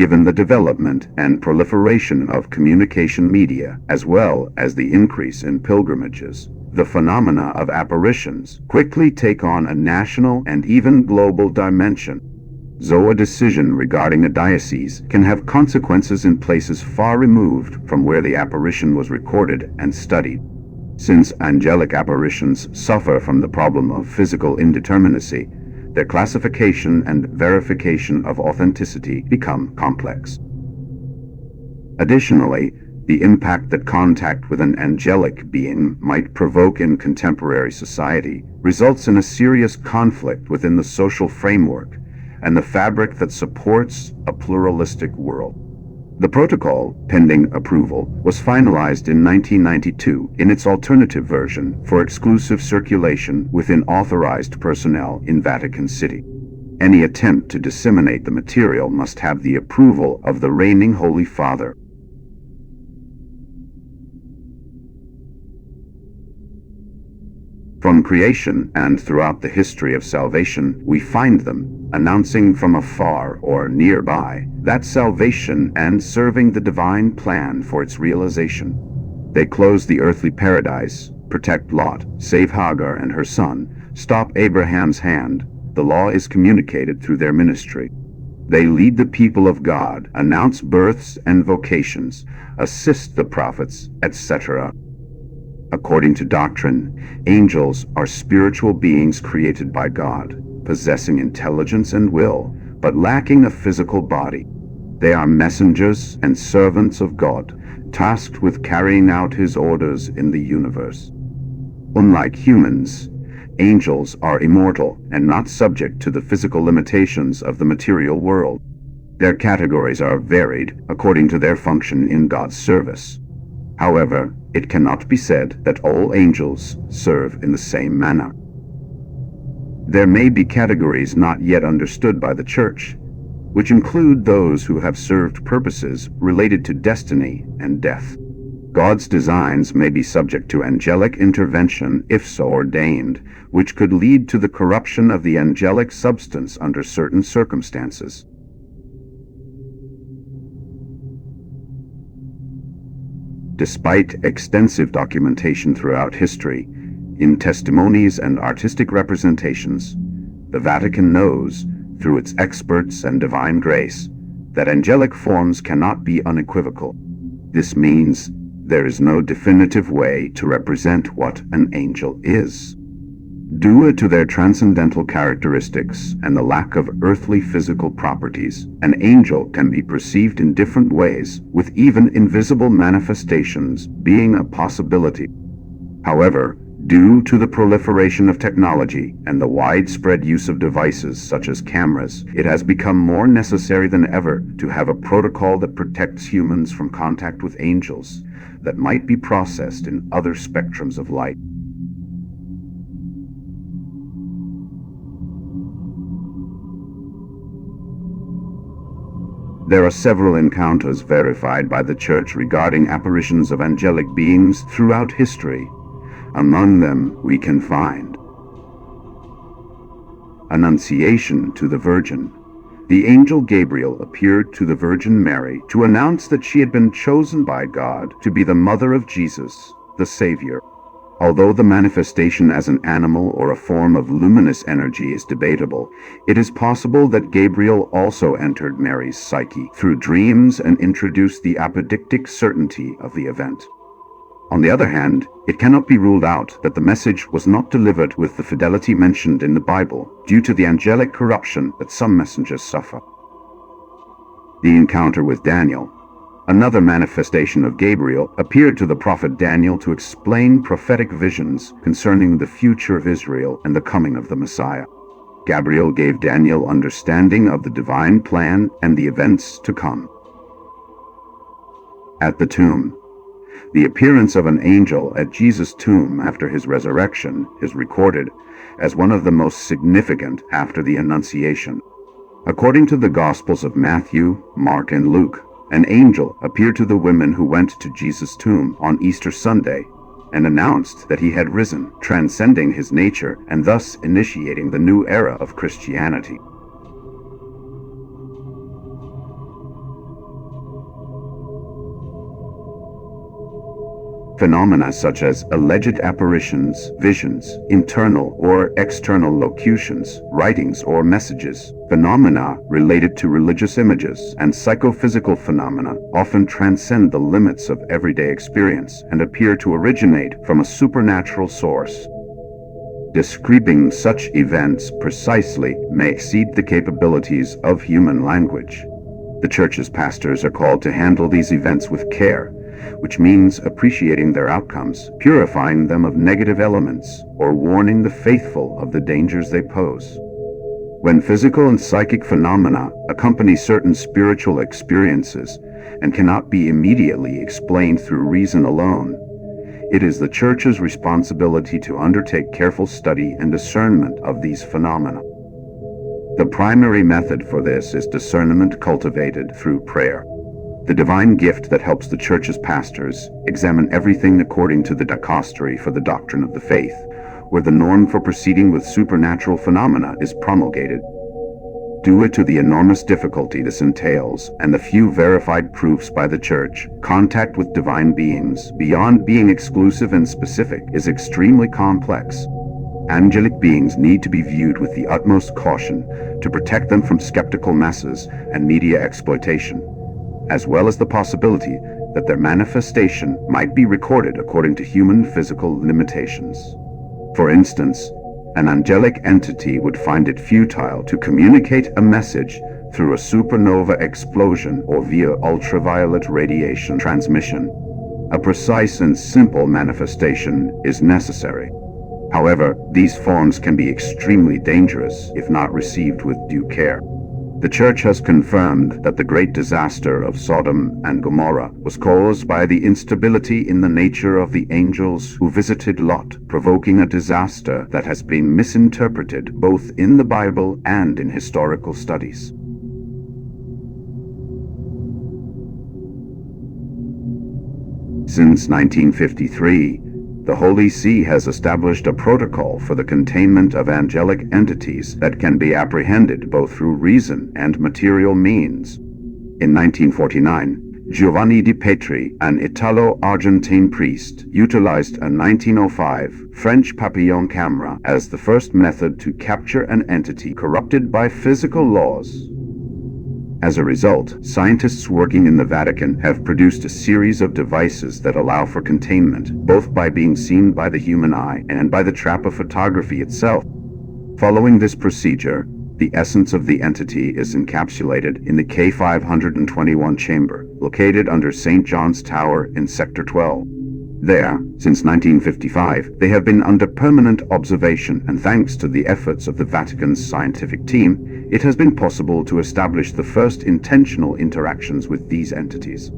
given the development and proliferation of communication media, as well as the increase in pilgrimages. The phenomena of apparitions quickly take on a national and even global dimension. So a decision regarding a diocese can have consequences in places far removed from where the apparition was recorded and studied. Since angelic apparitions suffer from the problem of physical indeterminacy, their classification and verification of authenticity become complex. Additionally, the impact that contact with an angelic being might provoke in contemporary society results in a serious conflict within the social framework and the fabric that supports a pluralistic world. The protocol, pending approval, was finalized in 1992 in its alternative version for exclusive circulation within authorized personnel in Vatican City. Any attempt to disseminate the material must have the approval of the reigning Holy Father. From creation and throughout the history of salvation, we find them, announcing from afar or nearby that salvation and serving the divine plan for its realization. They close the earthly paradise, protect Lot, save Hagar and her son, stop Abraham's hand. The law is communicated through their ministry. They lead the people of God, announce births and vocations, assist the prophets, etc. According to doctrine, angels are spiritual beings created by God, possessing intelligence and will, but lacking a physical body. They are messengers and servants of God, tasked with carrying out His orders in the universe. Unlike humans, angels are immortal and not subject to the physical limitations of the material world. Their categories are varied according to their function in God's service. However, it cannot be said that all angels serve in the same manner. There may be categories not yet understood by the Church, which include those who have served purposes related to destiny and death. God's designs may be subject to angelic intervention if so ordained, which could lead to the corruption of the angelic substance under certain circumstances. Despite extensive documentation throughout history, in testimonies and artistic representations, the Vatican knows, through its experts and divine grace, that angelic forms cannot be unequivocal. This means there is no definitive way to represent what an angel is. Due to their transcendental characteristics and the lack of earthly physical properties, an angel can be perceived in different ways, with even invisible manifestations being a possibility. However, due to the proliferation of technology and the widespread use of devices such as cameras, it has become more necessary than ever to have a protocol that protects humans from contact with angels that might be processed in other spectrums of light. There are several encounters verified by the Church regarding apparitions of angelic beings throughout history. Among them we can find Annunciation to the Virgin. The angel Gabriel appeared to the Virgin Mary to announce that she had been chosen by God to be the mother of Jesus, the Savior. Although the manifestation as an animal or a form of luminous energy is debatable, it is possible that Gabriel also entered Mary's psyche through dreams and introduced the apodictic certainty of the event. On the other hand, it cannot be ruled out that the message was not delivered with the fidelity mentioned in the Bible due to the angelic corruption that some messengers suffer. The encounter with Daniel. Another manifestation of Gabriel appeared to the prophet Daniel to explain prophetic visions concerning the future of Israel and the coming of the Messiah. Gabriel gave Daniel understanding of the divine plan and the events to come. At the tomb. The appearance of an angel at Jesus' tomb after his resurrection is recorded as one of the most significant after the Annunciation. According to the Gospels of Matthew, Mark, and Luke, an angel appeared to the women who went to Jesus' tomb on Easter Sunday and announced that he had risen, transcending his nature and thus initiating the new era of Christianity. Phenomena such as alleged apparitions, visions, internal or external locutions, writings or messages, phenomena related to religious images, and psychophysical phenomena often transcend the limits of everyday experience and appear to originate from a supernatural source. Describing such events precisely may exceed the capabilities of human language. The church's pastors are called to handle these events with care, which means appreciating their outcomes, purifying them of negative elements, or warning the faithful of the dangers they pose. When physical and psychic phenomena accompany certain spiritual experiences and cannot be immediately explained through reason alone, it is the church's responsibility to undertake careful study and discernment of these phenomena. The primary method for this is discernment cultivated through prayer, the divine gift that helps the church's pastors examine everything according to the dicastery for the doctrine of the faith, where the norm for proceeding with supernatural phenomena is promulgated. Due to the enormous difficulty this entails and the few verified proofs by the church, contact with divine beings, beyond being exclusive and specific, is extremely complex. Angelic beings need to be viewed with the utmost caution to protect them from skeptical masses and media exploitation, as well as the possibility that their manifestation might be recorded according to human physical limitations. For instance, an angelic entity would find it futile to communicate a message through a supernova explosion or via ultraviolet radiation transmission. A precise and simple manifestation is necessary. However, these forms can be extremely dangerous if not received with due care. The church has confirmed that the great disaster of Sodom and Gomorrah was caused by the instability in the nature of the angels who visited Lot, provoking a disaster that has been misinterpreted both in the Bible and in historical studies. Since 1953, the Holy See has established a protocol for the containment of angelic entities that can be apprehended both through reason and material means. In 1949, Giovanni di Petri, an Italo-Argentine priest, utilized a 1905 French papillon camera as the first method to capture an entity corrupted by physical laws. As a result, scientists working in the Vatican have produced a series of devices that allow for containment, both by being seen by the human eye and by the trap of photography itself. Following this procedure, the essence of the entity is encapsulated in the K521 chamber, located under St. John's Tower in Sector 12. There, since 1955, they have been under permanent observation, and thanks to the efforts of the Vatican's scientific team, it has been possible to establish the first intentional interactions with these entities.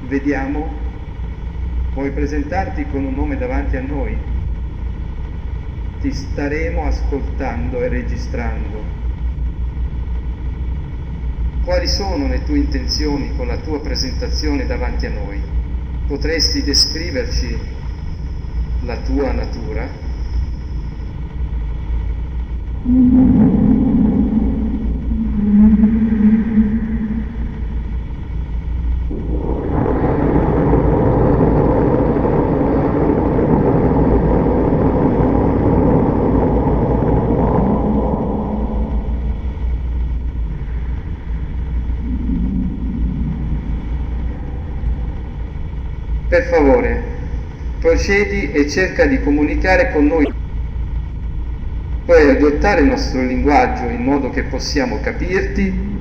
Vediamo Vuoi presentarti con un nome davanti a noi? Ti staremo ascoltando e registrando. Quali sono le tue intenzioni con la tua presentazione davanti a noi? Potresti descriverci la tua natura? Per favore, procedi e cerca di comunicare con noi. Puoi adottare il nostro linguaggio in modo che possiamo capirti